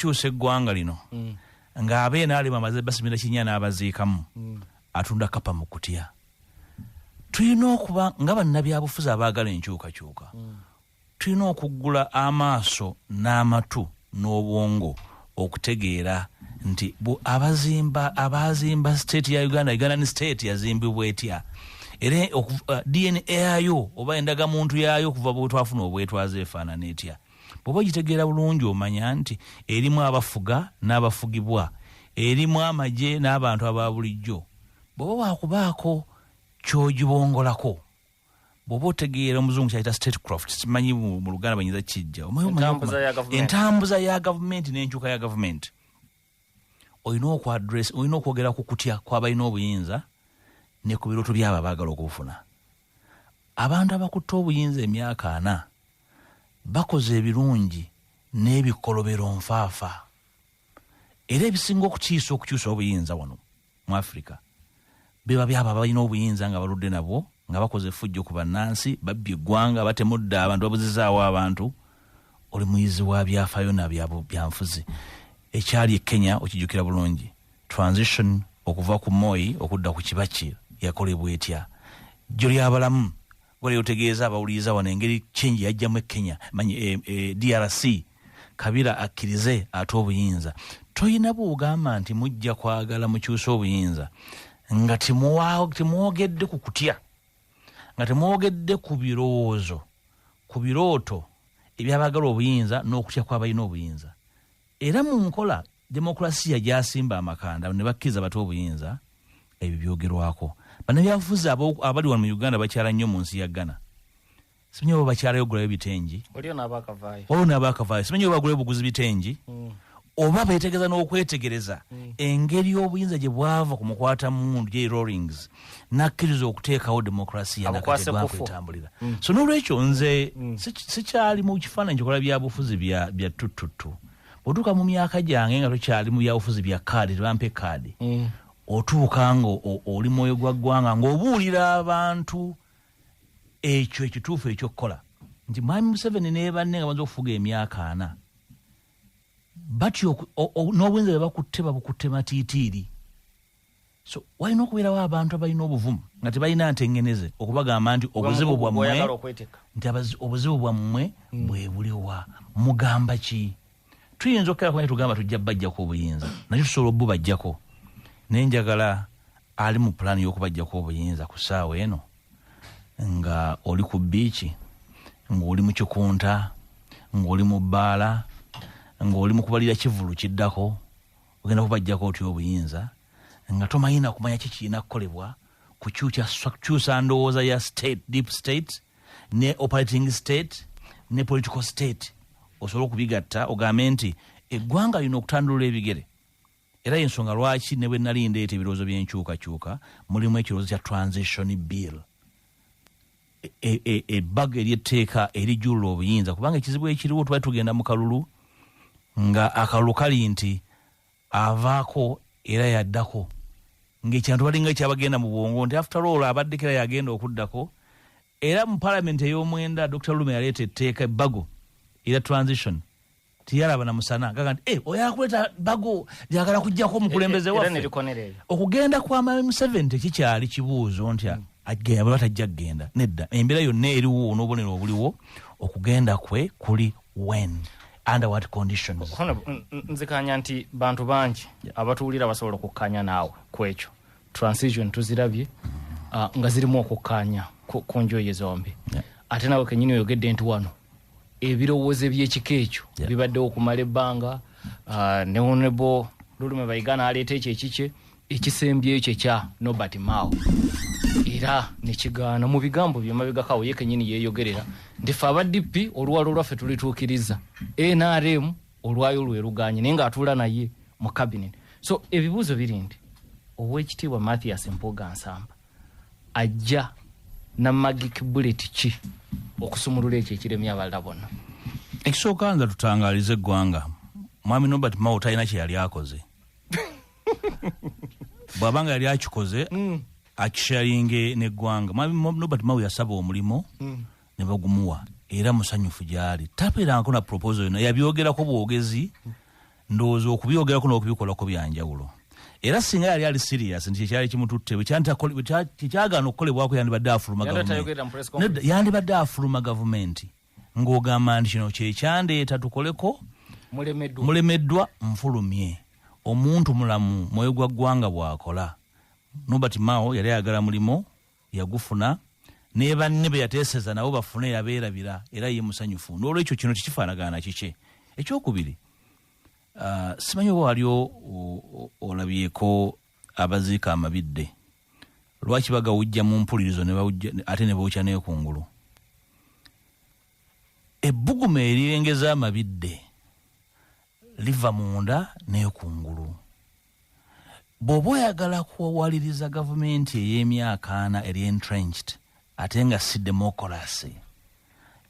okukyusa eggwanga lino ng'abeena ali bamaze basimira kinnya n'abaziikamu atunda kapa mu kutya. Tulina okuba nga bannabyabufuzi abaagala enkyukakyuka, tulina okuggula amaaso n'amatu n'obwongo okutegeera nti abazimba state ya Uganda ni state yazimbibwa etya, era DNA yayo oba endagamuntu yayo okuva bwe twafuna obwetwaze efaanana etya. Bw'oba ogitegeera bulungi omanya nti erimu abafuga n'abafugibwa, erimu amagye n'abantu aba bulijjo. Bw'oba waakubaako ky'ogibongolako, bw'oba otegeera omuzungu kyayita statecraft, simanyi mu Luganda banyiza kijja, entambuza ya gavumenti n'enkyuka ya gavumenti, olina okwogera ku kutya kw'abalina obuyinza ne ku birooto byabo abaagala okubufuna. Abantu abakutte obuyinza emyaka 4 bakoze ebirungi n'ebikolobero nfaafa, era ebisinga okukyusa obuyinza wano mu Africa biba byabo abalina obuyinza nga baludde nabwo nga bakoze effujjo ku bannansi, babbye eggwanga, batemudde abantu, babuzizaawo abantu. Oli muyizi wa byafaayo na byanfuzi. Ekyali e Kenya okijjukira bulungi, transition okuva ku Moi okudda ku Kibaki yakolebwa etya. Jjo ly'abalamu gwali otegeeza abawuliriza wano engeri change yajjamu e Kenya, manyi DRC Kabila akkirize ate obuyinza. Toyina bw'ogamba nti mujja kwagala mukyusa obuyinza nga temwogedde ku kutya, nga temwogedde ku birowoozo, ku birooto ebyabagala obuyinza n'okutya kw'abalina obuyinza. Era mu nkola demokrasiya gyasimba amakanda ne bakkiriza bato obuyinza, ebyo byogerwako. Bannabyabufuzi abali wano mu Uganda bakyala nnyo mu nsi ya Ghana. Simanyi oba bakyalayo ogulayo bitengi, waliyo n'abaakavaayo, simanyi oba bagulayo buguzi bitengi, oba beetegereza n'okwetegereza engeri y'obuyinza gye bwava ku mukwatamundu J. Rawlings n'akkiriza okuteekawo demokrasiya n'akategwakwetambulira. So n'olwekyo nze sikyali mu kifaananyi kikola byabufuzi bya tuttutu. Otuuka mu myaka gyange nga tokyali mu byabufuzi bya kaadi, tebampe kaadi, otuuka nga oli mwoyo gwa ggwanga ng'obuulira abantu ekyo ekituufu ekyokukola nti Mwami Museveni ne banne nga bamaze okufuga emyaka 4 batyo n'obuyinza bwe bakutte matiitiiri. So walina okubeerawo abantu abalina obuvumu nga tebalina ntengeneze okubagamba nti obuzibu bwammwe bwe buliwa, mugamba ki? Tuyinza okukera kwanya tugamba tujja bajjako obuyinza, nakyo tusobola obubajjako. Naye njagala ali mu pulaani y'okubajjako obuyinza ku ssaawa eno nga oli ku biiki, ng'oli mu kikunta, ng'oli mu bbaala, ng'oli mu kubalira kivulu kiddako, ogenda kubajjako otya obuyinza nga tomanyina kumanya kikirina kukolebwa kukyusa ndowooza ya state, deep state ne operating state ne political state. Osobola okubigatta ogambe nti eggwanga lino okutandulula ebigere. Era ensonga lwaki ne bwe nali ndeeta ebirowoozo by'enkyukakyuka mulimu ekirowoozo kya transition bill, ebbaga ery'etteeka erijjulula obuyinza, kubanga ekizibu ekiriwo twali tugenda mu kalulu nga akalulu kali nti avaako era yaddako, ng'ekintu balinga ekyabagenda mu bwongo nti after all abaddeko era yagenda okuddako. Era mu palamenti ey'omwenda Dr. Lume yaleeta etteeka ebbago era transition tiyalaba na musana gaga nti oyo akuleta bago lyagala kujjako omukulembeze waffe. Okugenda kwa Mwami Museveni tekikyali kibuuzo nti agenda batajja kgenda, nedda, embeera yonna eriwo n'obubonero obuliwo, okugenda kwe kuli when, under what conditions. Nzikanya nti bantu bangi abatuwulira basobola okukkanya naawe ku ekyo transition tuzirabye nga zirimu okukkanya ku njoyi zombi. Ate nawe kenyini oyogedde nti wano ebirowoozo by'ekika ekyo bibaddewo okumala ebbanga. Ne Honorable Lulume Bayigana aleeta ekyo ekike ekisembyeyo kyekya Nobert Mao, era nekigaana mu bigambo byemabegakawo ye kenyini yeeyogerera nti ffe aba DP oluwalo lwaffe tulituukiriza, NRM olwayo lwe luganye, naye ng'atuula naye mu cabinet. So ebibuuzo biri nti Oweekitiibwa Mathias Mpuuga Nsamba ajja na magic bullet ki okusumulula ekyo ekiremya abalala bonna? Ekisooka nza tutangaalize eggwanga, Mwami Nobert Mao talina kye yali akoze. Bw'abanga yali akikoze akisharinge n'eggwanga. Mwami Nobert Mao yasaba omulimo ne bagumuwa, era musanyufu gy'ali. Tapeerangako na proposal yonna, yabyogerako bwogezi ndowooza okubyogerako n'okubikolako byanjawulo. Era singa yali ali serious nti kyali kimututte kyagaana okukolebwako yandibadde afuluma gavumenti ng'ogamba nti kino kyekyandeeta tukoleko mulemeddwa nfulumye. Omuntu mulamu mwoyo gwa ggwanga bw'akola. Nobert Mao yali ayagala mulimo yagufuna ne banne be yateeseza nabo bafune yabeerabira era ye musanyufu. N'olwekyo kino tekifaanagana kike. Ekyokubiri, simanyi oba wali olabyeko abaziika amabidde lwaki bagawujja mu mpulirizo ate ne bawukya n'ekungulu. Ebbugumu erirengeza amabidde liva munda n'ekungulu. Bw'oba oyagala kuwaliriza gavumenti ey'emyaka 4 eri entrenched ate nga si democracy,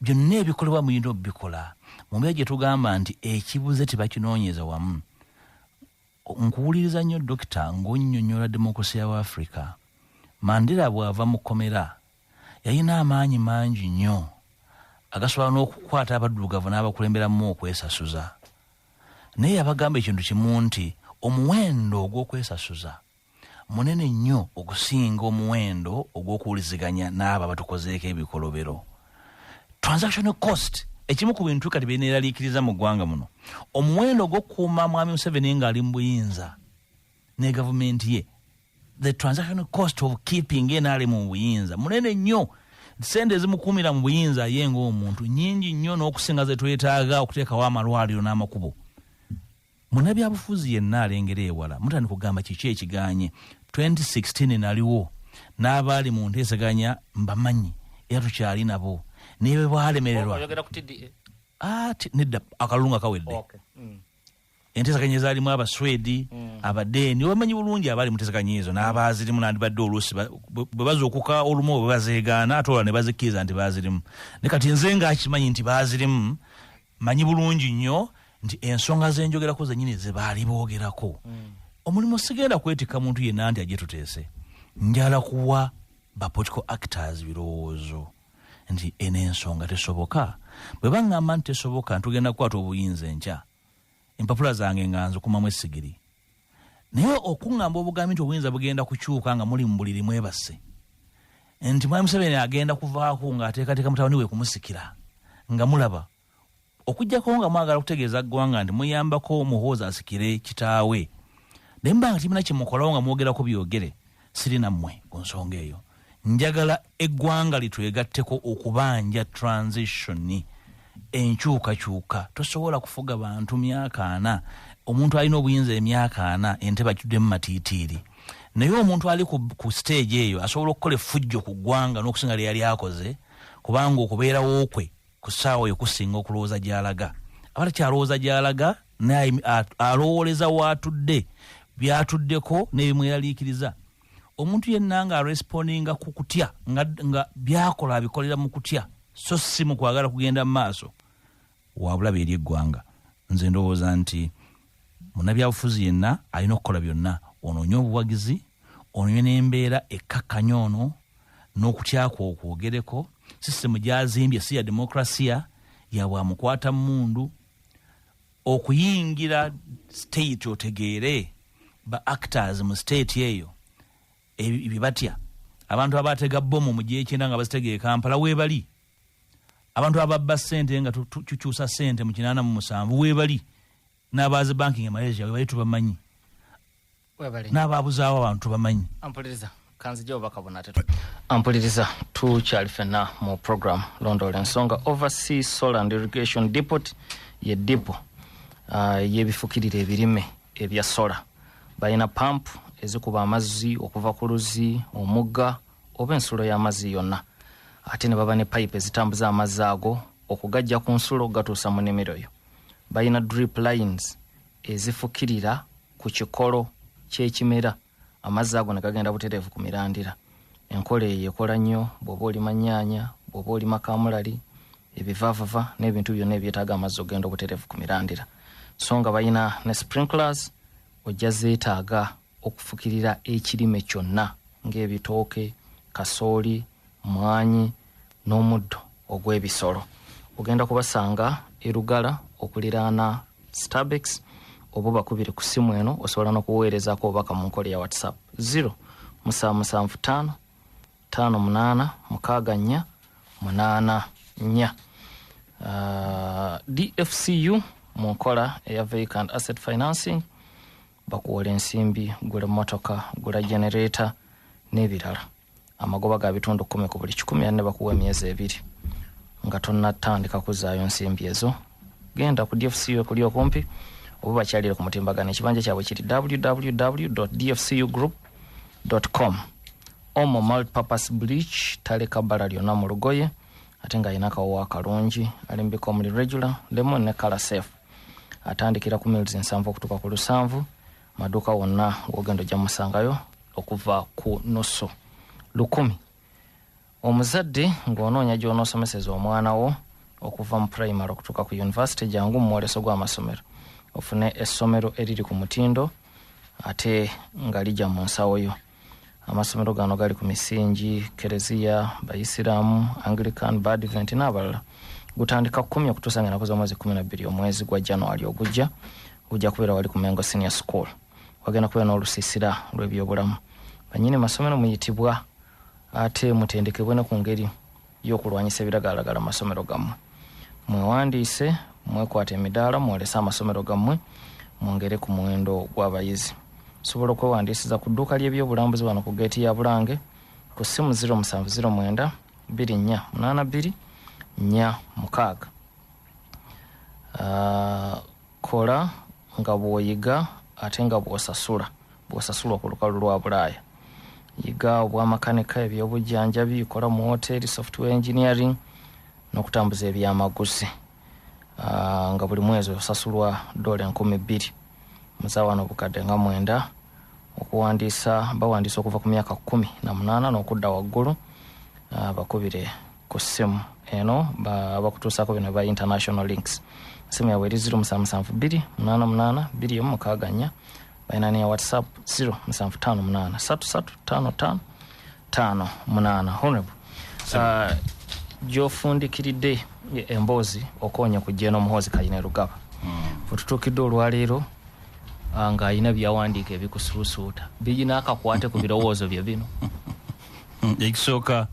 byonna ebikolebwa muyina obikola mu mbeera gye tugamba nti ekibuze tebakinoonyeza wamu. Nkuwuliriza nnyo Dokita ng'onnyonnyola demokrasi ya Africa. Mandela bw'ava mu kkomera yalina amaanyi mangi nnyo agasobola n'okukwata abaddugavu n'abakulemberamu okwesasuza. Naye yabagamba ekintu kimu nti omuwendo ogw'okwesasuza munene nnyo okusinga omuwendo ogw'okuwuliziganya n'abo abatukozeeko ebikolobero. Transactional cost ekimu ku bintu kati byeneeraliikiriza mu ggwanga muno. Omuwendo ogw'okukuuma mwami Museveni ng'ali mu buyinza ne gavumenti ye, the transactional cost of keeping ali mu buyinza munene nnyo. Sente ezimukuumira mu buyinza ye ng'omuntu nnyingi nnyo n'okusinga ze twetaaga okuteekawo amalwaliro n'amakubo. Munnabyabufuzi yenna alengera ewala mutandika kugamba kiki ekiganye. 2016 naliwo n'abaali mu nteesaganya mbamanyi era tukyali nabo naye bwalemererwa nedda akalungu akawedde. Enteesaganya ezaalimu Abaswedi Abadeeni bamanyi bulungi abaali mu nteesaganya ezo n'abaazirimu nandibadde oluusi bwe bazuukuka olumu bwe bazeegaana ate olwa ne bazikkiriza nti baazirimu. Ne kati nze ng'akimanyi nti baazirimu manyi bulungi nnyo nti ensonga zenjogerako zennyini ze baali boogerako. Omulimu sigenda kwetikka muntu yenna nti ajje tuteese. Njala kuwa ba political actors birowoozo nti eno ensonga tesoboka. Bwe baŋŋamba nti tesoboka ntugenda kukwata obuyinza enkya empapula zange nga nzukumamu essigiri. Naye okuŋŋamba obugambi nti obuyinza bugenda kukyuka nga muli mu buliri mwebase nti mwami Museveni agenda kuvaako ng'ateekateeka mutabani we kumusikira nga mulaba okujjako nga mwagala kutegeeza ggwanga nti muyambako Muhoozi asikire kitaawe. Naye mbanga timuna kimukolawo nga mwogerako byogere siri nammwe ku nsonga eyo. Njagala eggwanga litwegatteko okubanja transition enkyukakyuka. Tosobola kufuga bantu myaka 4. Omuntu alina obuyinza emyaka 4 entebe akiddemu matiitiiri. Naye omuntu ali ku stage eyo asobola okukola effujjo ku ggwanga n'okusinga lye yali akoze kubanga okubeerawo kwe ku ssaawa eyo kusinga okulowooza gy'alaga. Abatakyalowooza gy'alaga naye alowooleza waatudde byatuddeko n'ebimweraliikiriza. Omuntu yenna nga respondinga ku kutya nga byakola abikolera mu kutya so si mu kwagala kugenda mu maaso wabulabe eri eggwanga. Nze ndowooza nti munnabyabufuzi yenna alina okukola byonna onoonye obuwagizi onoonye n'embeera ekkakkanya ono n'okutyako okwogereko. Sisitemu gyazimbye si ya demokrasiya ya bwamukwata mundu. Okuyingira state otegeere ba actors mu state eyo ebibatya. Abantu abatega bomu mu gy'ekyenda nga bazitega e Kampala weebali. Abantu ababba ssente nga tukyusa ssente mu 87 weebali. N'abaazi banking e Malaysia weebali tubamanyi. N'abaabuzaawo abantu tubamanyi. Ampuliriza tukyali ffenna mu program Londoola ensonga. Overseas Solar and Irrigation Depot ye depot y'ebifukirira ebirime ebya sola. Balina pampu ezikuba amazzi okuva ku luzzi, omugga oba ensulo y'amazzi yonna. Ate ne baba ne pipe ezitambuza amazzi ago okugajja ku nsulo gatuusa mu nnimiro yo. Balina drip lines ezifukirira ku kikolo ky'ekimera amazzi ago ne gagenda butereevu ku mirandira. Enkola eyo ekola nnyo bw'oba olima nnyaanya, bw'oba olima kamulali, ebivaavava n'ebintu byonna ebyetaaga amazzi ogenda obutereevu ku mirandira. So nga balina ne sprinklers ojja zeetaaga okufukirira ekirime kyonna ng'ebitooke, kasooli, mwanyi n'omuddo ogw'ebisolo. Ogenda kubasanga erugala okuliraana Starbucks oba bakubire ku simu eno osobola n'okuweerezaako obubaka mu nkola ya WhatsApp 0775 58 64 84. DFCU mu nkola eya Vehicle and Asset Financing bakuwola ensimbi, gula motoka, gula generator n'ebirala. Amagoba ga bitundu 10 ku buli 100 ne bakuwa emyezi 2 nga tonnatandika kuzaayo nsimbi ezo. Genda ku DFCU kuli okumpi oba bakyalire ku mutimbagano. Ekibanja kyabwe kiri www.dfcugroup.com. Omo multipurpose bleach taleka bbala lyonna mu lugoye ate nga alina akawowa akalungi alimbika omuli regular lemon ne color safe. Atandikira ku mils 7 okutuuka ku 7. Maduuka wonna ng'ogenda ojja musangayo okuva ku nusu 100. Omuzadde ng'onoonya gy'onoosomeseza omwana wo okuva mu primary okutuuka ku university, jangu mu mwoleso gw'amasomero ofune essomero eriri ku mutindo ate nga lijja mu nsawo yo. Amasomero gano gali ku misingi Kereziya, Bayisiraamu, Anglican, Badvent n'abalala. Gutandika 10 okutuusa nga nakuza omwezi 12 omwezi gwa January ogujja. Gujja kubeera wali ku Mengo Senior School. Wagenda kubeera n'olusiisira lw'ebyobulamu. Bannyini masomero muyitibwa ate mutendekebwe ne ku ngeri y'okulwanyisa ebiragalalagala amasomero gammwe. Mwewandiise, mwekwata emidaala, mwolese amasomero gammwe, mwongere ku muwendo gw'abayizi. Sobola okwewandiisiza ku dduuka ly'ebyobulambuzi wano ku geeti ya Bulange ku ssimu 0709 2482 46. Kola nga bw'oyiga ate nga bw'osasula ku lukalu lwa Bulaaya. Yiga obwamakanika, ebyobujjanjabi, kola mu hoteri, software engineering n'okutambuza ebyamaguzi. Nga buli mwezi osasulwa $2,000. Muzaawano obukadde nga 9. Okuwandiisa bawandiisa okuva ku myaka 18 n'okudda waggulu. Bakubire ku ssimu eno bakutuusaako bino ba international links. Simu yabwe eri 0772 88 264. Balina ne WhatsApp 0758 335558. Honorable gyofundikiridde emboozi okoonya ku Jeno Muhoozi Kayine Lugaba. Fututuukidde olwaleero nga alina byawandiika ebikusuusuuta. Birina akakwate ku birowoozo bye bino. Ekisooka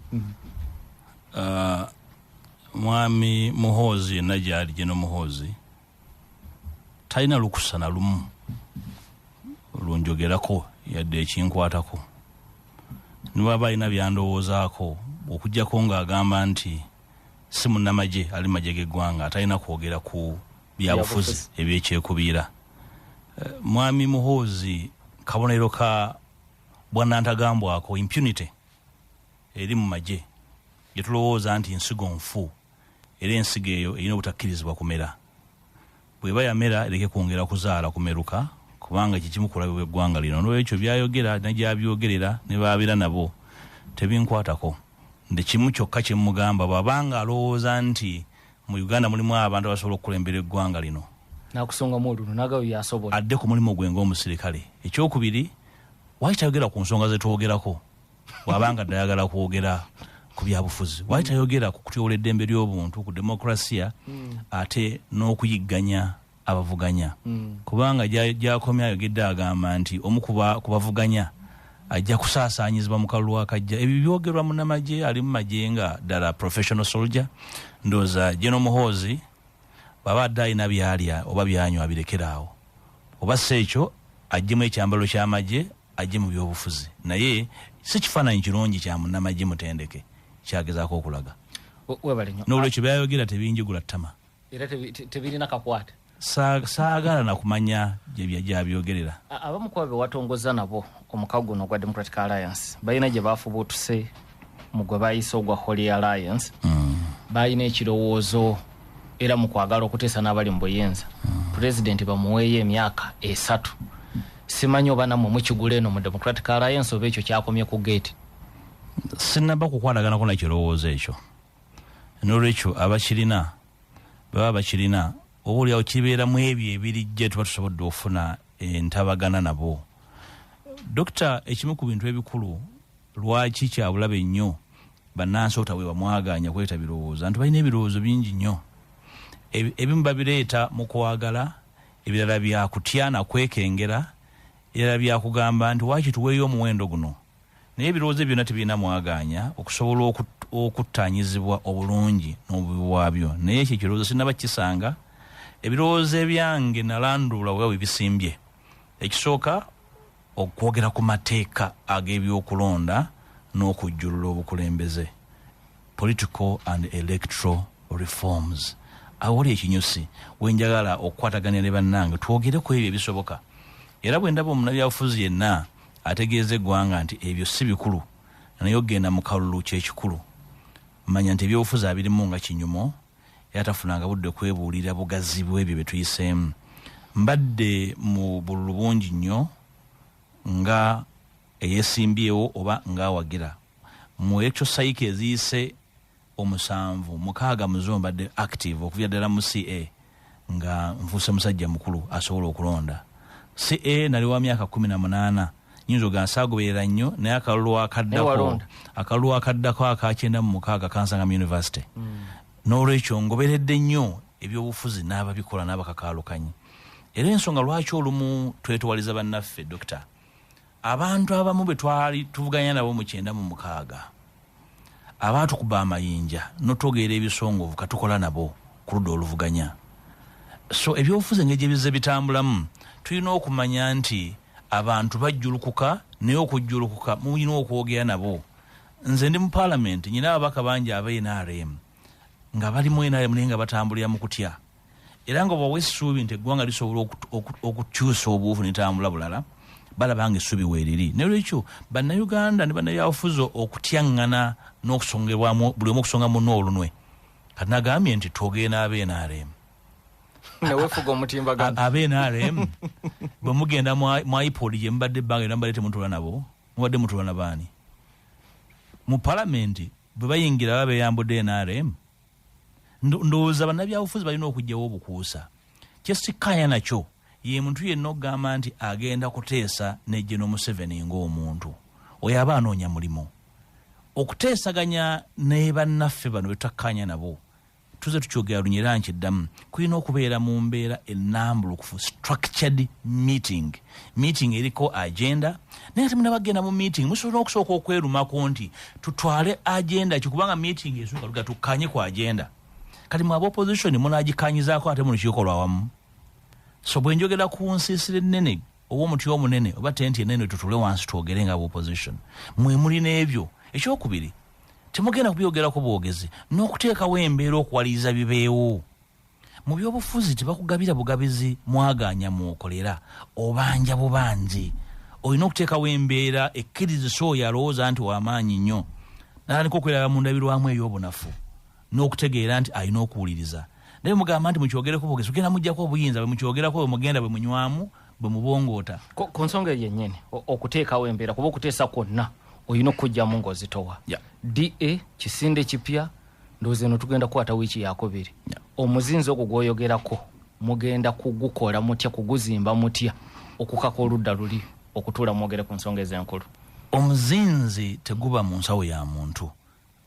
mwami Muhoozi najali Jeno Muhoozi talina lukusa na lumu lunjogerako yadde ekinkwatako. Niba balina byandowoozaako okujjako ng'agamba nti si munnamagye ali magye g'eggwanga atalina kwogera ku byabufuzi ebyekyekubiira. Mwami Muhoozi kabonero ka bwannantagambwako impunity eri mu magye gye tulowooza nti nsigo nfu era ensigo eyo erina obutakkirizibwa kumera. Bw'eba yamera ereke kwongera kuzaala kumeruka kubanga kikimu kulabibwa eggwanga lino. N'olwekyo byayogera nagyabyogerera ne baabira nabo tebinkwatako. Nde kimu kyokka kye mugamba bw'abanga alowooza nti mu Uganda mulimu abantu abasobola okukulembera eggwanga lino nakusonga mu olulwo nagayo yasobola adde ku mulimu gwe ng'omusirikale. Ekyokubiri waitayogera ku nsonga ze twogerako bw'abanga ddayagala kwogera ku byabufuzi. Waitayogera ku kutyola eddembe ly'obuntu ku demokrasiya ate n'okuyigganya abavuganya. Kubanga gy'akomya ayogedde agamba nti omu ku bavuganya ajja kusaasaanyizibwa mu kalulu akajja. Ebyo byogerwa munnamagye ali mu magye nga ddala professional soldier. Ndowooza Jeno Muhoozi baba adde alina byalya oba byanywa abirekeraawo, oba si ekyo ajjemu ekyambalo ky'amagye ajje mu byobufuzi. Naye si kifaananyi kirungi kya munnamagye mutendeke kyagezaako okulaga. N'olwekyo byayogera tebinjigula ttama era tebirina kakwate. Saagala na kumanya gyabyogerera. Abamu ku abo watongoza nabo omukago guno gwa Democratic Alliance balina gye baafubuutuse mu gwe baayise ogwa Holy Alliance. Balina ekirowoozo era mu kwagala okuteesa n'abali mu buyinza pulezidenti bamuweeyo emyaka 3. Simanyi oba nammwe mukigula eno mu Democratic Alliance oba ekyo kyakomye ku geeti. Sinnaba kukwataganako na kirowoozo ekyo. N'olwekyo abakirina baba bakirina obaolyawo kibeeramu ebyo ebirijja tuba tusobodde ofuna entabagana nabo. Dokita, ekimu ku bintu ebikulu lwaki kyabulabe nnyo bannansi obutaweebwa mwaganya kweta birowoozo. Abantu balina ebirowoozo bingi nnyo. Ebimu babireeta mu kwagala, ebirala byakutya nakwekengera, era byakugamba nti waaki tuweeyo omuwendo guno. Naye ebirowoozo byonna tebirina mwaganya okusobola okuttanyizibwa obulungi n'obubi bwabyo. Naye ekyo ekirowoozo sinaba kisanga. Ebirowoozo ebyange nalandula bwe bisimbye. Ekisooka okwogera ku mateeka ag'ebyokulonda n'okujjulula obukulembeze, political and electoral reforms. Awali ekinyusi wenjagala okukwataganya ne bannange twogere ku ebyo ebisoboka. Era bwe ndaba omunnabyabufuzi yenna ategeeza eggwanga nti ebyo si bikulu naye ogenda mu kalulu ky'ekikulu, manya nti ebyobufuzi abirimu nga kinyumo era tafunanga budde kwebuulira bugazi bw'ebyo bye tuyiseemu. Mbadde mu bululu bungi nnyo nga eyeesimbyewo oba ng'awagira mu electrocycle eziyise 7-6 muzo mbadde active okuvira ddala mu CA nga nfuuse musajja mukulu asobola okulonda. CA nali wa myaka 18, nyinza ga nsaagoberera nnyo, naye akalulu akaddako aka 96 kansanga mu university. N'olwekyo ngoberedde nnyo ebyobufuzi n'ababikola n'abakakaalukanye. Era ensonga lwaki olumu twetwaliza bannaffe Dokita, abantu abamu bwe twali tuvuganya nabo mu 96 abaatukuba amayinja n'otwogerera ebisongovu katukola nabo ku ludda oluvuganya. So ebyobufuzi engeri gye bitambulamu tulina okumanya nti abantu bajjulukuka, naye okujjulukuka mulina okwogera nabo. Nze ndi mu paalamenti nyina ababaka bangi aba NRM nga bali mu NRM naye nga batambulira mu kutya, era nga bwawe essuubi nti eggwanga lisobola okukyusa obuufu netambula bulala, balabanga essuubi weeriri. N'olwekyo bannayuganda ne bannabyabufuzi okutyaŋŋana n'okusongerwamu buli omu okusonga munno olunwe. Kati nagambye nti twogere n'aba NRM. Newefuga omutimbagano aba NRM bwe mugenda mu iPod gye mubadde ebbanga era mubadde temutula nabo, mubadde mutula na baani mu paalamenti bwe bayingira baba beeyambudde NRM. Ndowooza bannabyabufuzi balina okugyawo obukuusa. Kyesikkaanya nakyo ye muntu yenna okugamba nti agenda kuteesa ne General Museveni ng'omuntu oyo aba anoonya mulimu. Okuteesaganya ne bannaffe bano betutakkaanya nabo tuze tukyogera lunyera nkiddamu, kulina okubeera mu mbeera ennambulukufu, structured meeting eriko agenda. Naye temunabagenda mu meeting musobola okusooka okwerumako nti tutwale agenda kikubanga meeting esooka tuga tukkanye ku agenda. Kati mu opposition munagikanyizaako ate mulikikolwa awamu. So bwe njogera ku nsiisira ennene oba omuti omunene oba tenti ennene tutule wansi twogere nga opposition mwe mulina ebyo. Ekyokubiri, temugenda kubyogerako bwogezi n'okuteekawo embeera okuwaliriza bibeewo. Mu byobufuzi tebakugabira bugabizi mwaganya mwokolera obanja bubanji. Olina okuteekawo embeera ekkirizisa oyo alowooza nti w'amaanyi nnyo n'aliko okweraba mu ndabirwamu ey'obunafu n'okutegeera nti alina okuwuliriza. Naye mugamba nti mukyogereko bwogezi tugenda muggyako obuyinza bwe mukyogerako bwe mugenda bwe munywamu bwe mubongoota. Ku nsonga yennyini okuteekawo embeera kuba okuteesa kwonna oyina okujjamu ng'ozitowa. DA kisinde kipya ndowooza eno tugenda kukwata wiiki yakubiri. Omuzinzi ogwo gw'oyogerako mugenda kugukola mutya, kuguzimba mutya okukaka oludda luli okutuula mwogere ku nsonga ez'enkulu? Omuzinzi teguba mu nsawo ya muntu.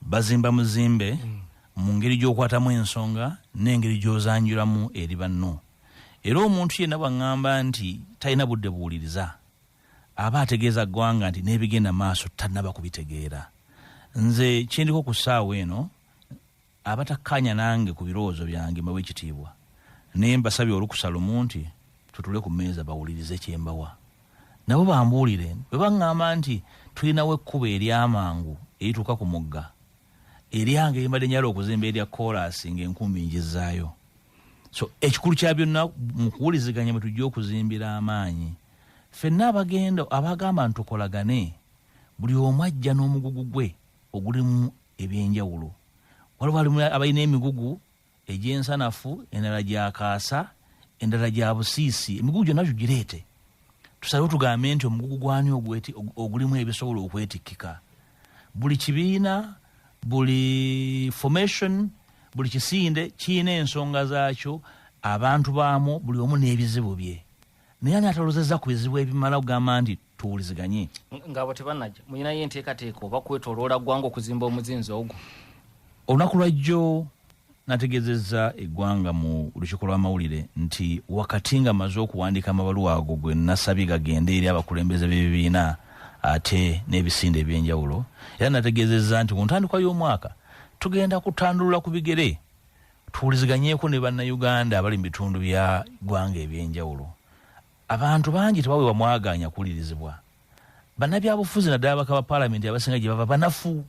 Bazimba muzimbe mu ngeri gy'okwatamu ensonga n'engeri gy'ozanjulamu eri banno. Era omuntu yenna bw'aŋŋamba nti talina budde buwuliriza aba ategeeza ggwanga nti n'ebigenda maaso tannaba kubitegeera. Nze kyendiko ku ssaawa eno abatakkaanya nange ku birowoozo byange mbawe ekitiibwa, naye mbasabye olukusa lumu nti tutule ku mmeeza bawulirize kyembawa. Nabo bambuulire bwe baŋŋamba nti tulinawo ekkubo ery'amangu erituuka ku mugga eryange erimbadde nyala okuzimba erya koolaasi ng'enkumbi njizaayo. So ekikulu kya byonna mu kuwuliziganya bwe tujja okuzimbira amaanyi. Ffenna abagamba ntukolagane, buli omu ajja n'omugugu gwe ogulimu ebyenjawulo. Waliwo abalina emigugu egy'ensanafu, endala gya kaasa, endala gya busiisi. Emigugu gyonna tugireete tusalewo tugambe nti omugugu gwani ogulimu ebisobola okwetikkika. Buli kibiina, buli formation, buli kisinde kiyina ensonga zaakyo, abantu baamu buli omu n'ebizibu bye. Naye ani atalozezza ku bizibu ebimala okugamba nti tuwuliziganye? Ng'abo tebannajja mulinayo enteekateeka oba kwetoloola ggwanga okuzimba omuzinzi ogwo? Olunaku lwajjo nategezeza eggwanga mu lukiiko lw'amawulire nti wakati nga maze okuwandika amabaluwa ago gwe nasabye gagende eri abakulembeze b'ebibiina ate n'ebisinde ebyenjawulo, era nategezeza nti ku ntandikwa y'omwaka tugenda kutandulula ku bigere tuwuliziganyeeko ne bannayuganda abali mu bitundu bya ggwanga ebyenjawulo. Abantu bangi tebaweebwa mwaganya kuwulirizibwa. Bannabyabufuzi naddala ababaka ba paalamenti abasinga gye bava banafu.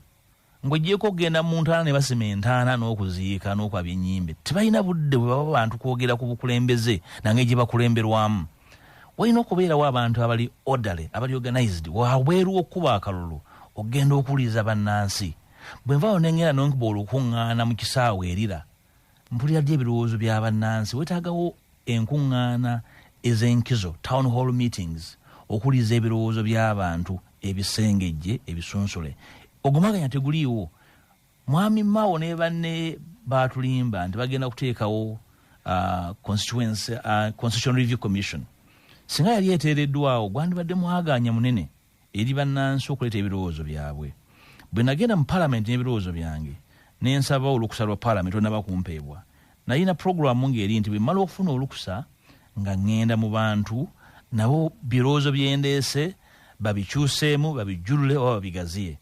Ng'oggyeko okugenda mu ntaana ne basima entaana n'okuziika n'okwabya ennyimbe, tebalina budde bwe baba bantu kwogera ku bukulembeze nange gye bakulemberwamu. Walina okubeerawo abantu abali orderly, abali organized, wabweru okuba akalulu okugenda okuwuliriza bannansi. Bwe nvaawo n'engenda n'onkuba olukuŋŋaana mu kisaawe erira, mpulira ddi ebirowoozo bya bannansi. Wetaagawo enkuŋŋaana ez'enkizo, town hall meetings, okuwuliriza ebirowoozo by'abantu ebisengejje ebisunsule. Ogumaganya teguliiwo. Mwami Mao ne banne baatulimba nti bagenda kuteekawo Constitutional Review Commission. Singa yali eteereddwawo gwandibadde mwaganya munene eri bannansi okuleeta ebirowoozo byabwe. Bwe nagenda mu paalamenti n'ebirowoozo byange ne nsaba olukusa lwa paalamenti onnaba kumpeebwa, nalina puroguramu ng'eri nti bwe mmala okufuna olukusa nga ŋŋenda mu bantu nabo birowoozo byendeese babikyuseemu, babijjulule oba babigaziye.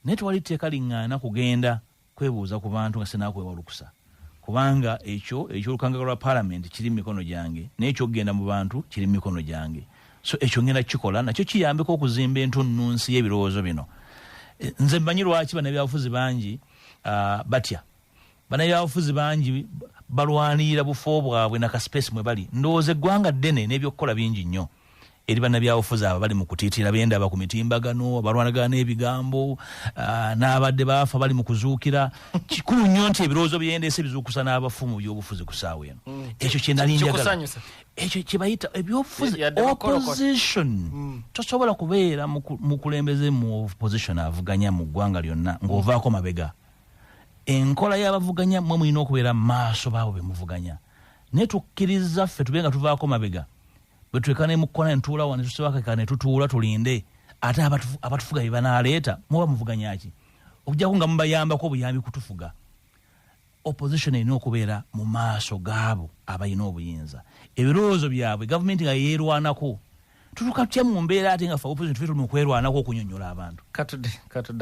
Naye tewali tteeka liŋŋaana kugenda kwebuuza ku bantu nga sinaakuweebwa olukusa, kubanga eky'olukanga lwa paalamenti kiri mu mikono gyange n'ekyokugenda mu bantu kiri mu mikono gyange. So ekyo ngenda kikola, nakyo kiyambeko okuzimba entunnunsi y'ebirowoozo bino. Nze mmanyi lwaki bannabyabufuzi bangi batya. Bannabyabufuzi bangi balwanirira bufo bwabwe na kaspace mwe bali. Ndowooza eggwanga ddene n'ebyokukola bingi nnyo eri bannabyabufuzi abo bali mu kutiitira bendaba ku mitimbagano, abalwanagana n'ebigambo, n'abadde baafa bali mu kuzuukira. Kikulu nnyo nti ebirowoozo byendeese bizuukusa n'abafu mu byobufuzi ku ssaawa eno. Ekyo kye nali njagala. Ekyo kye bayita ebyobufuzi opposition. Tosobola kubeera mukulembeze mu opposition avuganya mu ggwanga lyonna ng'ovaako mabega. Enkola y'abavuganya mwe mulina okubeera mu maaso baabo be muvuganya. Naye tukkiriza ffe tube nga tuvaako mabega. Bwe tuleka ne mukkona ne tutuula wano ne tusebakeka ne tutuula tulinde ate abatufuga bye banaaleeta muba muvuganya ki? Okuggyako nga mubayambako obuyambi kutufuga. Opposition erina okubeera mu maaso gaabo abalina obuyinza. Ebirowoozo byabwe gavumenti nga yeerwanako. Tutuuka tutya mu mbeera ate nga ffe opposition tufe tuli mu kwerwanako okunyonnyola abantu. Katudde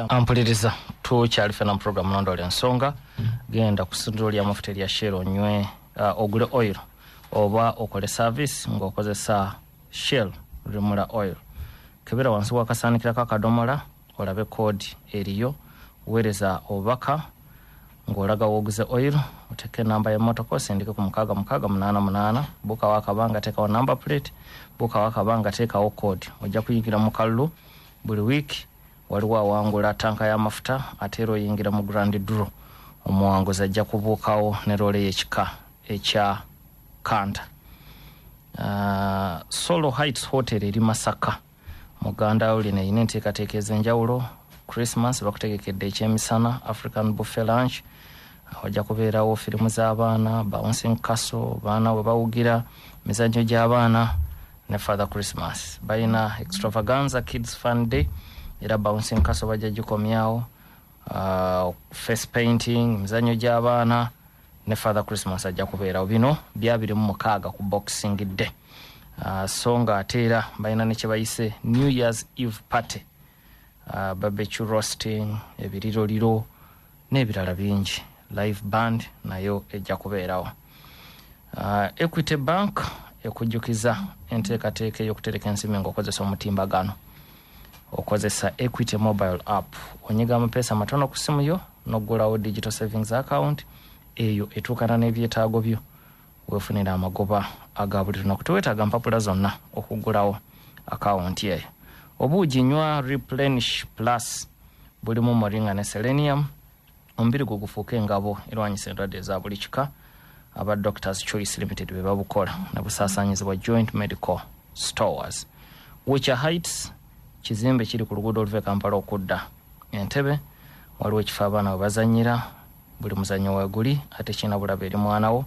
ampuliriza tukyali fena mu programu nondola ensonga genda ku ssundiro ly'amafuta erya Shell onywe ogule oil oba okole service ng'okozesa Shell Remula oil. Kebera wansi wakasaanikirako akadomola olabe koodi eriyo weereza obubaka ng'olaga wooguze oil oteeke enamba y'emmotoka osindike ku 6688 buuka wakabanga teekawo number plate buuka wakabanga teekawo koodi ojja kuyingira mu kalulu buli wiiki waliwo awangula tanka y'amafuta ate era oyingira mu grand draw omuwanguzi ajja kubuukawo ne loole y'ekika ekya Kanta. Solo Heights Hotel eri Masaka muganda olina ine enteekateeka ez'enjawulo. Christmas bakutegekedde ekyemisana, African buffet lunch, wajja kubeerawo firimu z'abaana, bouncing castle, baana we bawugira, mizannyo gy'abaana ne Father Christmas. Balina extravaganza kids fun day era bouncing castle bajja gikomyawo, face painting, mizannyo gy'abaana ne Father Christmas ajja kubeerawo. Bino byabiri mu mukaaga ku Boxing Day. So nga ate era balina ne kye bayise New Year's Eve party, barbecue roasting, ebiriroliro n'ebirala bingi. Live band nayo ejja kubeerawo. Equity Bank ekujjukiza enteekateeka ey'okutereka ensimu ng'okozesa omutimbagano. Okozesa Equity mobile app. Onyiga amapeesa matono ku simu yo n'oggulawo digital savings account eyo etuukana n'ebyetaago byo weefunira amagoba aga buli lunaku. Teweetaaga mpapula zonna okuggulawo akawunti eyo. Obuugi nywa Replenish Plus bulimu moringa ne selenium. Omubiri gwo gufuuka engabo erwanyisa endwadde eza buli kika. Aba Doctors Choice Limited be babukola ne busaasaanyizibwa Joint Medical Stores. Wicha Heights kizimbe kiri ku luguudo oluva e Kampala okudda Entebbe. Waliwo ekifo abaana we bazannyira, buli muzannyo weeguli ate kirina bulabe eri mwana wo.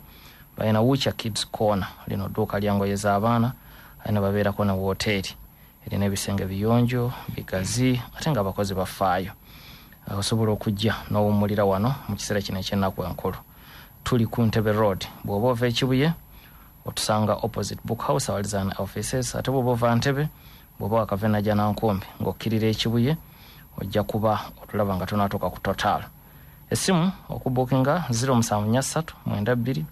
Balina Wicha Kids Corner, lino dduuka lya ngoye z'abaana, alina babeerako ne woteeri erina ebisenge biyonjo bigazi ate nga abakozi bafaayo. Osobola okujja n'owummulira wano mu kiseera kino eky'ennaku enkulu. tuli ku Ntebe Road bw'oba ova ekibuye otusanga opposite book house awalizana offices ate bw'oba ova Ntebe bw'oba wakavena jana nkumbi ng'okkirira ekibuye ojja kuba otulaba nga tonatoka ku Total. Esimu okubukinga 073922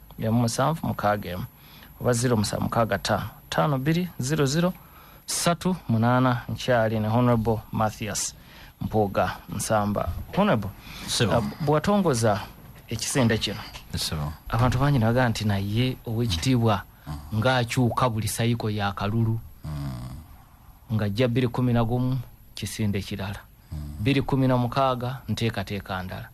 oba 0765520038 nkyali ne Honorable Mathias Mpuuga Nsamba. Honorable, bw'atongoza ekisinde kino abantu bangi nabaga nti naye ow'ekitiibwa ng'akyuka buli sayiko ya kalulu ng'ajja 2011 kisinde kirala 2016 nteekateeka ndala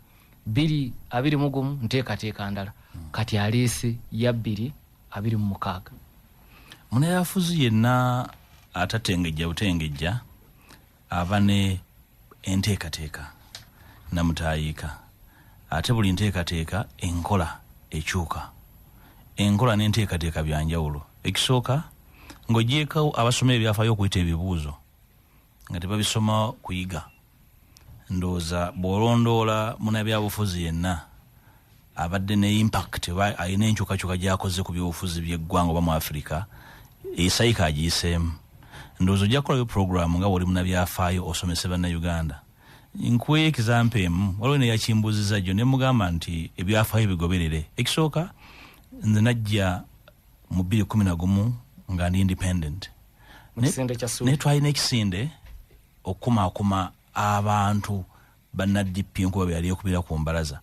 2021 nteekateeka ndala kati aliisi ya 2026. Munayafuzi yenna atatengejja butengejja aba ne enteekateeka namutayiika ate buli nteekateeka enkola ekyuka. Enkola n'enteekateeka byanjawulo. Ekisooka ng'ogyeko abasoma ebyafaayo okuyita ebibuuzo nga tebabisoma kuyiga. Ndowooza bw'olondoola munnabyabufuzi yenna abadde ne impact alina enkyukakyuka gy'akoze ku byobufuzi by'eggwanga oba mu Africa esayika agiyiseemu. Ndowooza ojja kukolayo puroguramu nga bw'oli munnabyafaayo osomese bannayuganda. Nkuwa ekizampa emu waliwo ne yakimbuuziza jjo ne mugamba nti ebyafaayo bigoberere. Ekisooka nze najja mu 2011 nga ndi independent. Ne twalina ekisinde okukumaakuma abantu bannaddipi nkuba byali ekubira ku mbalaza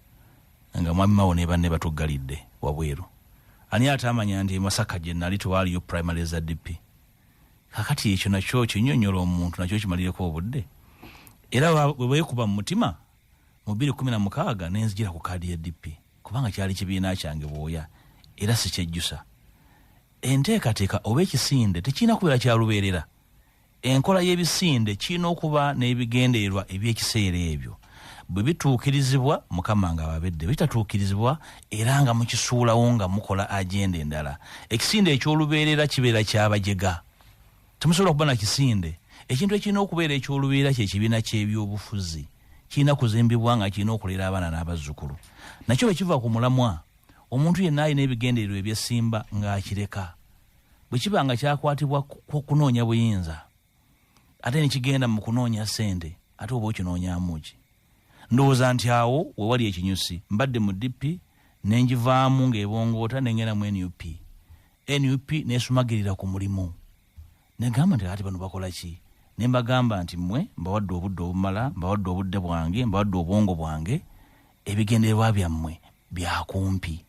nga mwami mawo ne banne batuggalidde wabweru. Ani atamanya nti Masaka gye nali tewaliyo primary za DP. Kakati ekyo nakyo kinnyonnyola omuntu nakyo kimalireko obudde. Era bwe weekuba mu mutima mu 2016 nenzijira ku kaadi ya DP kubanga kyali kibiina kyange bwoya era sikyejjusa. Enteekateeka oba ekisinde tekirina kubeera kya lubeerera. Enkola y'ebisinde kirina okuba n'ebigendererwa eby'ekiseera ebyo. Bwe bituukirizibwa Mukama nga babedde, bitatuukirizibwa era nga mukisuulawo nga mukola agenda endala. Ekisinde eky'olubeerera kibeera ky'abajega. Temusobola okuba na kisinde. Ekintu ekirina okubeera eky'olubeerera kye kibiina ky'ebyobufuzi. Kirina kuzimbibwa nga kirina okulera abaana n'abazzukulu. Nakyo bwe kiva ku mulamwa, omuntu yenna alina ebigendererwa eby'essimba ng'akireka. Bwe kiba nga kyakwatibwa kunoonya buyinza, ate ne kigenda mu kunoonya ssente, ate oba okinoonyaamu ki? Ndowooza nti awo we wali ekinyusi. Mbadde mu DP ne ngivaamu ng'ebongoota ne ngenda mu NUP. NUP neesumagirira ku mulimu. Ne gamba nti ate bano bakola ki? Ne mbagamba nti mmwe mbawadde obudde obumala, mbawadde obudde bwange, mbawadde obwongo bwange, ebigendererwa byammwe byakumpi.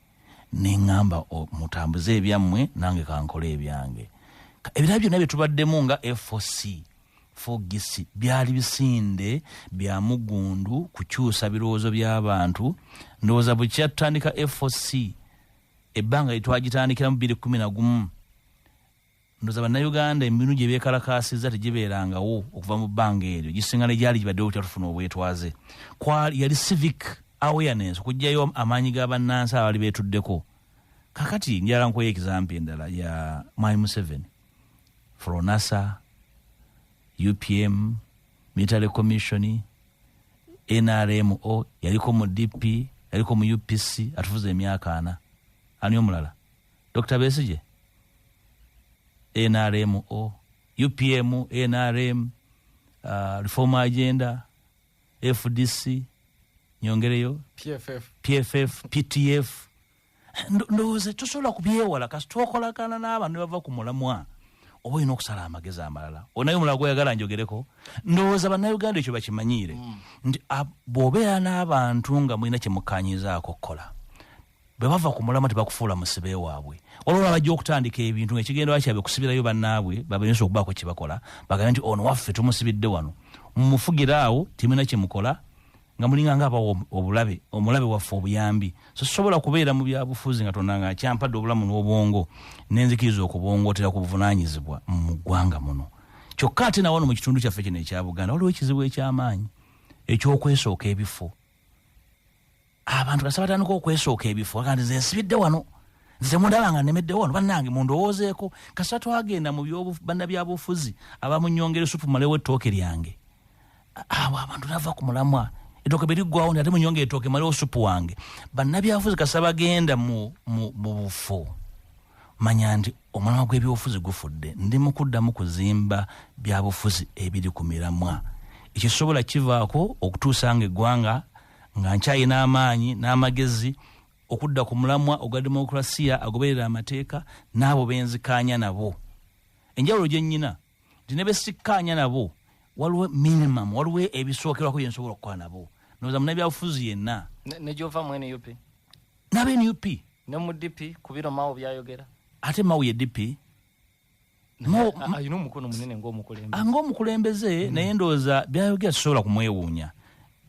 Ne ngamba mutambuze ebyammwe nange kankole ebyange. Ebirala byonna bye tubaddemu nga F4C fogisi byali bisinde bya mugundu kukyusa birowoozo by'abantu. Ndowooza bwe kyatandika F4C ebbanga litwagitandikira mu 2011. Ndowooza bannayuganda emirimu gye beekalakaasizza tegibeerangawo okuva mu bbanga eryo gisinga ne gyali gibaddewo kyatufuna obwetwaze. Yali civic awareness okugyayo amaanyi g'abannansi abali beetuddeko. Kakati njala nkuwa ekizampa endala ya Mwai Museveni, Fronasa, UPM, Military Commission, NRMO, yaliko mu DP, yaliko mu UPC, atufuza emyaka 4. Ani omulala? Dr. Besigye, NRMO, UPM, NRM, Reform Agenda, FDC, nyongereyo, PFF, PTF. Ndowooza tosobola kubyewala kasi twokolagana n'abantu bava ku mulamwa oba olina okusala amagezi amalala. Onayo omulala gw'oyagala njogereko. Ndowooza bannayuganda ekyo bakimanyiire nti bw'obeera n'abantu nga mulina kye mukkaanyizaako okukola, bwe bava ku mulamwa tebakufuula musibe waabwe. Olwo bajja okutandika ebintu ng'ekigendera kyabwe kusibirayo bannaabwe babeeyinza okubaako kye bakola bagambe nti ono waffe tumusibidde wano. Mumufugira awo timulina kye mukola nga mulinga ng'abawo obulabe omulabe waffe obuyambi. So sobola kubeera mu byabufuzi nga Katonda nga akyampadde obulamu n'obwongo n'enzikiriza okubongootera ku buvunaanyizibwa mu ggwanga muno. Kyokka ate nawano mu kitundu kyaffe kino ekya Buganda waliwo ekizibu eky'amaanyi eky'okwesooka ebifo. Abantu kasaba batandika okwesooka ebifo aga nti nze nsibidde wano, nze mundaba nga nnemedde wano, bannange mundowoozeeko. Kasaba twagenda mu bannabyabufuzi abamunnyongera supu malewo ettooke lyange, abo abantu nava ku mulamwa Etoke berigwawo ate munyonge etoke mali osupu wange. Bannabyabufuzi kasaba genda mu bufu. Manya nti omwana gw'ebyobufuzi gufudde. Ndi mu kuddamu kuzimba byabufuzi ebiri ku miramwa. Ekisobola kivaako okutuusanga eggwanga nga nkyayina amaanyi n'amagezi okudda ku mulamwa ogwa demokrasiya agoberera amateeka n'abo benzikaanya nabo. Enjawulo gye nnyina nti ne besikkaanya nabo waliwo minimum, waliwo ebisookerwako bye nsobola okukola nabo. Ndowooza munnabyabufuzi yenna ne gyova mu NUP n'aba-NUP ne mu DP ku biro Mao byayogera. Ate Mao ye DP ayina omukono munene ng'omukulembeze naye ndowooza byayogera tusobola kumwewuunya.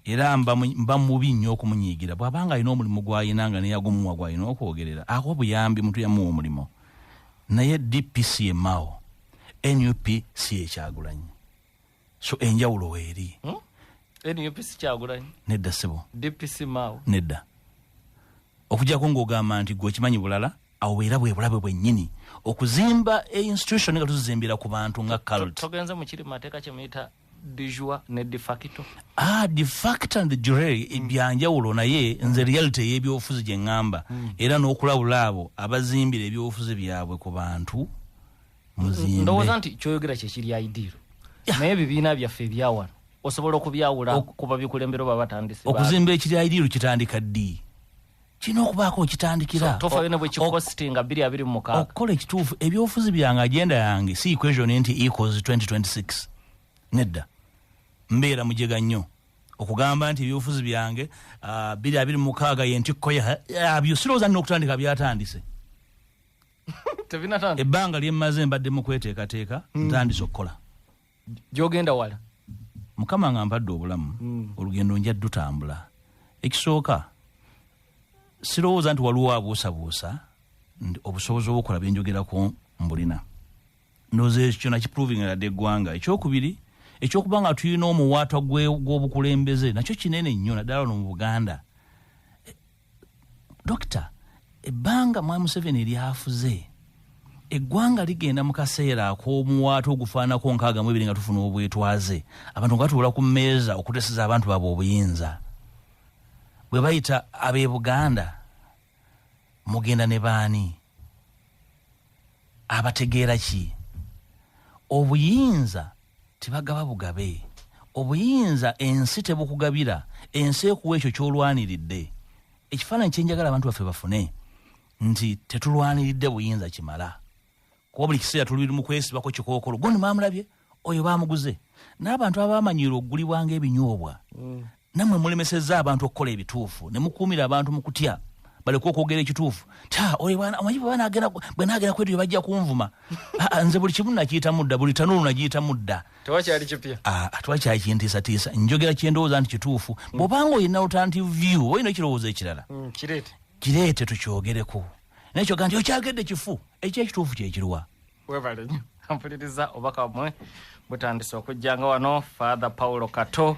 Era mba mubi nnyo okumunyiigira bw'abanga alina omulimu gw'ayina nga neyagumuwa gw'alina okwogerera ako buyambi muntu yamuwa omulimu. Naye DP si ye Mao, NUP si ye Kyagulanyi. So enjawulo weeri. NUP si Kyagulanyi. Nedda ssebo. DP si Mao. Nedda. Okujjako ng'ogamba nti gwe okimanyi bulala awo era bwe bulabe bwennyini okuzimba institution nga tuzizimbira ku bantu nga cult. Togenze mu kiri mateeka kye muyita de jure ne de facto. De facto and de jure ebyanjawulo naye nze reality y'ebyobufuzi gye ngamba era n'okulabula abo abazimbira ebyobufuzi byabwe ku bantu muzimbe. Ndowooza nti kyoyogera kye kiri ideal. Naye ebibiina byaffe ebyawano osobola okubyawula kuba bikulembera oba batandise. Okuzimba ekiri ideal kitandika ddi? Kino okubaako okitandikira. Tofa ne bwe kikostinga 2026. Okukola ekituufu ebyobufuzi byange agenda yange si equation nti equals 2026. Nedda. Mbeera mujega nnyo okugamba nti ebyobufuzi byange 2026 yentikko yabyo sirowooza nina okutandika byatandise. Tebinatandika. Ebbanga lyemmaze mbadde mu kweteekateeka ntandise okukola. Gyogenda wala. Mukama nga mpadde obulamu olugendo nja dutambula. Ekisooka sirowooza nti waliwo abuusabuusa obusobozi obwokola bye njogerako mbulina. Ndowooza ekyo nakiproving ladde eggwanga. Ekyokubiri ekyokuba nga tulina omuwaatwa gw'obukulembeze nakyo kinene nnyo naddala no mu Buganda. Dokita, ebbanga Mwami Museveni lyafuze eggwanga ligenda mu kaseera ak'omuwaatwa ogufaanako 62 nga tufuna obwetwaze abantu nga tuula ku mmeeza okuteeseza abantu baabwe obuyinza. Bwe bayita ab'e Buganda mugenda ne baani? Abategeera ki? Obuyinza tibagaba bugabe. Obuyinza ensi tebukugabira, ensi ekuwa ekyo ky'olwaniridde. Ekifaananyi kye njagala abantu baffe bafune nti tetulwaniridde buyinza kimala. Kuba buli kiseera tuli mu kwesibako kikookolo. Goni maamulabye oyo baamuguze. N'abantu abaamanyirwa okugulibwanga ebinyoobwa nammwe mulemesezza abantu okukola ebituufu ne mukuumira abantu mu kutya baleka okwogera ekituufu. Oyo amanyi bwe naagera kwetu bye bajja kunvuma. Nze buli kimu nakiyita mudda, buli tanulu nagiyita mudda. Tewakyali kipya. Tewakyali kintiisatiisa. Njogera kye ndowooza nti kituufu. Bw'obanga olina alternative view olina ekirowoozo ekirala. Kireete tukyogereko. Naye kyoga nti okyagedde kifu. Ekyekituufu kye kiruwa? Webale nnyo. Mpuliriza obaka bumwe butandise okujjanga wano Father Paulo Kato.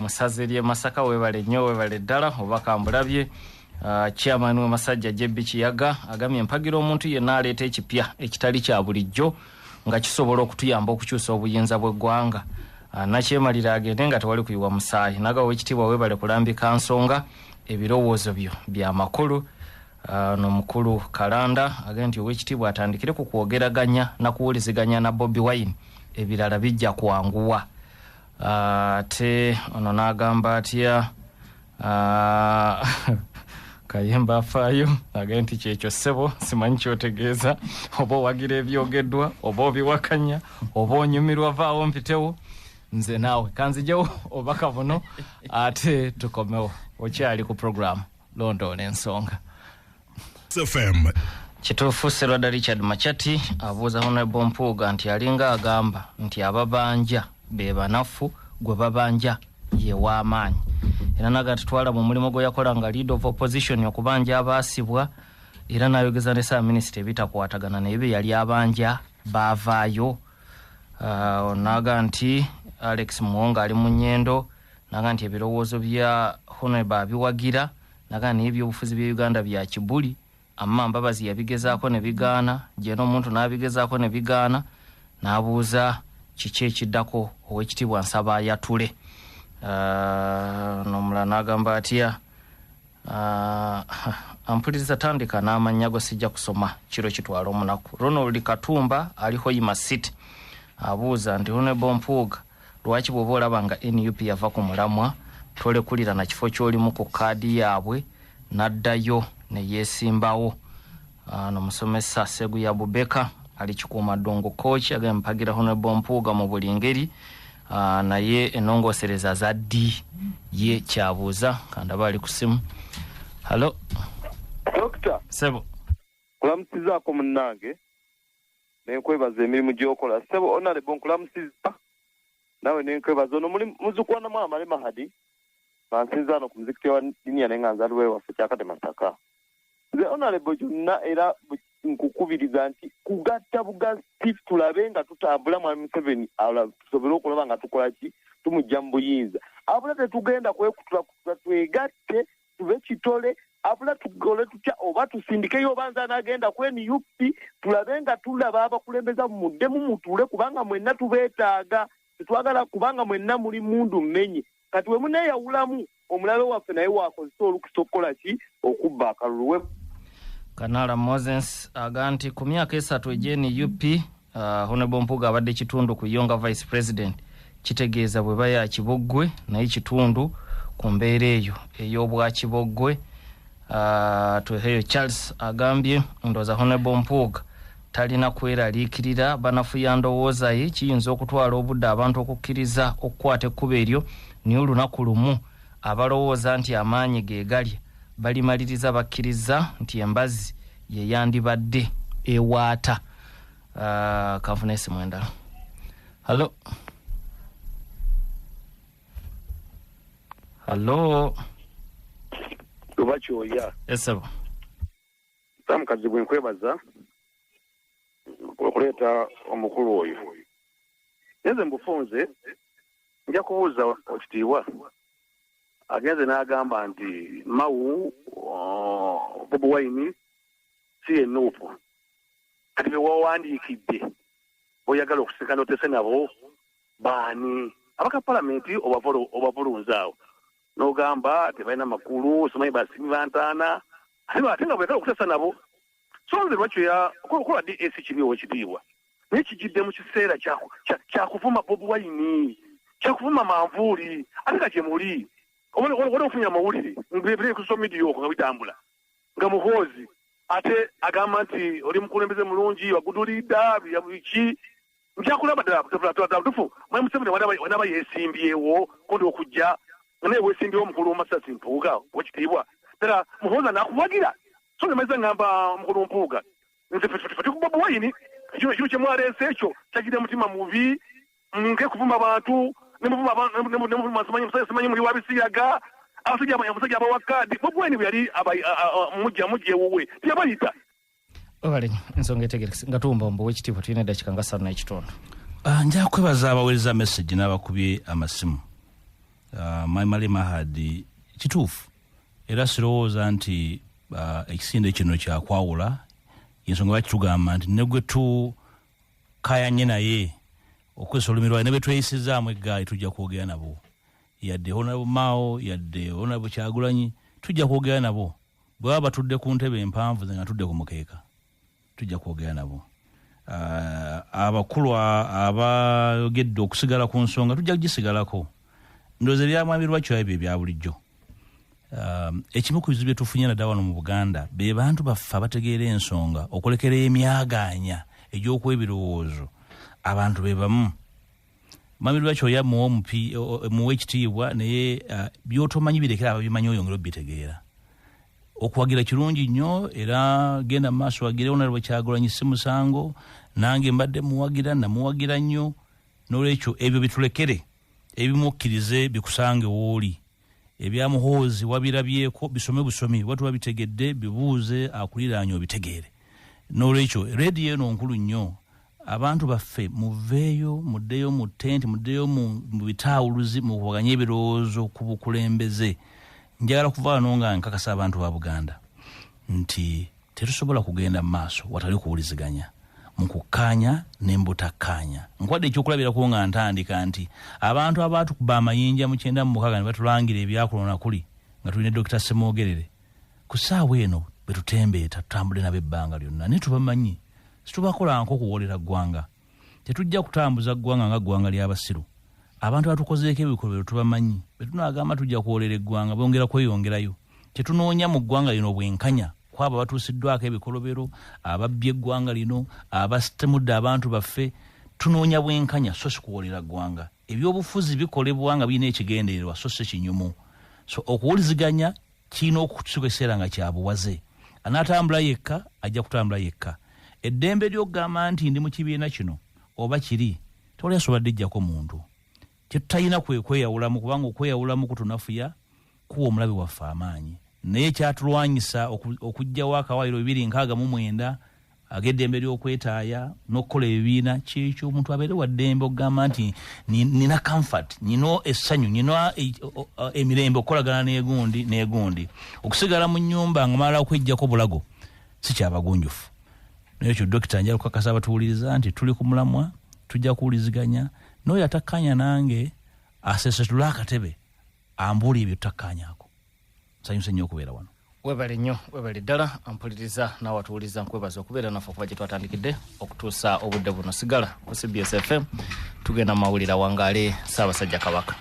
Musaze lye Masaka webale nnyo webale ddala obaka mbulabye. Chairman w'Amasajja Jebbi Kiyaga agamye empagira omuntu yenna aleeta ekipya ekitali kya bulijjo nga kisobola okutuyamba okukyusa obuyinza bw'eggwanga. Nakyemalira agende nga tewali kuyiwa musaayi. Nagawo ekitiibwa webale kulambika nsonga ebirowoozo byo bya makulu. N'omukulu Kalanda agenda nti ow'ekitiibwa atandikire ku kwogeraganya na kuwuliziganya na Bobi Wine ebirala bijja kwanguwa. Ate ono n'agamba atya Kayemba afaayo agenda nti kyekyo ssebo simanyi kyotegeeza oba owagira ebyogeddwa oba obiwakanya oba onyumirwa vaawo mpitewo nze naawe kanzijawo obaka buno ate tukomewo okyali ku programu londoona ensonga. FM. Kituufu Serwada Richard Machati abuuza Honorable Mpuuga nti alinga agamba nti ababanja be banafu gwe babanja ye w'amaanyi. Era naga tutwala mu mulimo gwe yakola nga lead of opposition okubanja abaasibwa era n'ayogeza ne Ssaaba Minisita ebitakwatagana n'ebyo yali abanja baavaayo. Naga nti Alex Muwonga ali mu nnyendo naga nti ebirowoozo bya Honorable abiwagira naga n'ebyobufuzi bya Uganda bya kibuli. Amma Mbabazi yabigezaako ne bigaana, Jeno omuntu n'abigezaako ne bigaana, n'abuuza kiki ekiddako Oweekitiibwa Nsaba ayatule. Nomulala n'agamba atya ampuliriza tandika n'amannya go sijja kusoma kiro kitwala omunaku. Ronald Katumba aliho Yima City abuuza nti Honorable Mpuuga lwaki bw'oba olaba nga NUP yava ku mulamwa tolekulira na kifo ky'olimu ku kaadi yaabwe n'addayo ne yeesimbawo. N'omusomesa Segu ya Bubeka ali Kikuuma Ddungu coach agamba mpagira Honorable Mpuuga mu buli ngeri naye enongosereza za ddi ye kyabuuza kandaba ali ku simu. Hello Doctor Sebo kulamusizaako munnange nenkwebaza emirimu gy'okola. Sebo Honorable nkulamusiza nawe nenkwebaza ono muzukwana Amale Mahadi bansinzaano ku muzikiti wa diniya naye nga nzaliwo ewaffe Kyakate Masaka. Nze Honorable gyonna era nkukubiriza nti kugatta bugasi tulabe nga tutambula Mwami Museveni tusobole okulaba nga tukola ki tumujja mu buyinza. Abula tetugenda kwekutula twegatte tube kitole abula tugole tutya oba tusindikeyo obanza n'agenda ku NUP tulabe nga tulaba abakulembeza muddemu mutuule kubanga mwenna tubeetaaga tetwagala kubanga mwenna muli mundu mmenye. Kati we muneeyawulamu omulabe waffe naye waakozesa olukusa okukola ki okubba akalulu. Kanala Moses aganti ku myaka 3 NUP Honorable Mpuuga abadde kitundu ku Yonga Vice President kitegeeza bwe baya Kiboggwe naye kitundu ku mbeera eyo ey'obwa Kiboggwe. Tweheyo Charles agambye ndoza Honorable Mpuuga talina kweraliikirira banafuya ndowooza ye kiyinza okutwala obudde abantu okukkiriza okukwata ekkubo eryo naye olunaku lumu abalowooza nti amaanyi geegalya balimaliriza bakkiriza nti embazi ye yandibadde ewaata. Kafunesi mwendala. Hello Lubakyoya esebo samukazi gwe nkwebaza okuleeta omukulu oyo. Nze mbufunze nja kubuuza okitiibwa agenze n'agamba nti Mawu Bobi Wine si enuupu kati be wawandiikidde oyagala okuseka n'otese nabo baani abaka palamenti obavulunzaawo n'ogamba tebalina makulu simanyi basibi bantaana ate nga bwekala okutesa nabo. So nze lwakyo okukola DAC kiriwo ekitiibwa naye kijidde mu kiseera kyakuvuma Bobi Wine kyakuvuma manvuuli ate nga gyemuli waliwo ofunya amawulire ngulebire ku social media okwo nga bitambula nga muhoozi ate agamba nti oli mukulembeze mulungi wagudulidda biki nkyakulaba ddala tufu Mwami Museveni wanaba yeesimbyewo kundi okujja naye weesimbyewo omukulu w'Omasasi Mpuuga wekitiibwa ddala muhoozi anakuwagira. So nemaze ngamba mukulu Mpuuga nze ffe ku Bobi Wine ekyo kyemwaleese ekyo kyagidde mutima mubi nkekuvuma abantu simanyi muli wabisiyaga abasajja abawakadi Bobi Wine bwe yali mujja ewuwe tiyabayita. Obale ensonga etegerekese nga tuwumba mbu wekitiibwa tulina eddakiika nga 3 n'ekitundu. Nja kwebaza abaweereza message n'abakubye amasimu. Amale Mahadi kituufu era sirowooza nti ekisinde kino kyakwawula ensonga bakitugamba nti ne gwe tukayanye naye okwesa olulimi lwaye ne bwe tweyisizaamu eggaali tujja kwogera nabo yadde Honorable Mao yadde Honorable Kyagulanyi tujja kwogera nabo bwe baba batudde ku ntebe empanvu ze nga tudde ku mukeeka tujja kwogera nabo. Abakulu abayogedde okusigala ku nsonga tujja kugisigalako. Ndowooza ebyamwami Lwakyo ebyo ebya bulijjo. Ekimu ku bizibu bye tufunye naddala wano mu Buganda be bantu baffe abategeera ensonga okulekera emyagaanya egy'okuwa ebirowoozo abantu be bamu. Mwami Lwakyo muwe ekitiibwa naye by'otomanyi birekera ababimanyi oyongera obitegeera. Okuwagira kirungi nnyo era genda mu maaso wagire Honorable Kyagulanyi si musango nange mbadde muwagira namuwagira nnyo n'olwekyo ebyo bitulekere ebimukkirize bikusange wooli. Ebyamuhoozi wabirabyeko bisome busomi watu wabitegedde bibuuze akuliraanye obitegeere. N'olwekyo radio eno nkulu nnyo abantu baffe muveeyo muddeyo mu tent muddeyo mu bitaawuluzi mukuwaganya ebirowoozo ku bukulembeze. Njagala kuva wano nga nkakasa abantu ba Buganda nti tetusobola kugenda mu maaso watali kuwuliziganya. mu kukkaanya ne mbutakkaanya. Nkwadde ekyokulabirako nga ntandika nti abantu abaatukuba amayinja mu 96 ne batulangira ebyakulona kuli nga tulina Dr. Semwogerere ku ssaawa eno bwe tutembeeta tutambule nabo ebbanga lyonna naye tubamanyi situbakola nko kuwolera ggwanga. Tetujja kutambuza ggwanga nga ggwanga ly'abasiru. Abantu batukozeeko ebikolobero tubamanyi bwe tunaagamba tujja kuwolera eggwanga bongera kweyongerayo. Tetunoonya mu ggwanga lino bwenkanya kwabo batuusiddwako ebikolobero, ababbye eggwanga lino, abasitemudde abantu baffe. Tunoonya bwenkanya so si kuwolera ggwanga. Ebyobufuzi bikolebwa nga birina ekigendererwa so si kinyumu. So okuwuliziganya kirina okutuuka ekiseera nga kya buwaze. Anaatambula yekka ajja kutambula yekka. Eddembe ly'okugamba nti ndi mu kibiina kino oba kiri tewali asobola ddijjako muntu. Kye tutalina kweyawulamu kubanga okweyawulamu kutunafuya kuwa omulabe waffe amaanyi. Naye kyatulwanyisa okuggyawo akawaayiro 269 ag'eddembe ly'okwetaaya n'okukola ebibiina kyekyo omuntu abeere wa ddembe okugamba nti nina comfort, nina essanyu, nina emirembe okukolagana n'egundi. Okusigala mu nnyumba nga malala okweggyako bulago si kyabagunjufu. Naye ekyo Dokita njala kukakasa abatuwuliriza nti tuli ku mulamwa, tujja kuwuliziganya. N'oyo atakkaanya nange asesetula akatebe ambuuli ebyo tutakkaanyaako. Nsanyuse nnyo okubeera wano. Webale nnyo, webale ddala ampuliriza n'awatuwuliza nkwebaza okubeera naffe okuva gye twatandikidde okutuusa obudde buno. Sigala ku CBS FM tugenda mu mawulire awangaale Ssaabasajja Kabaka.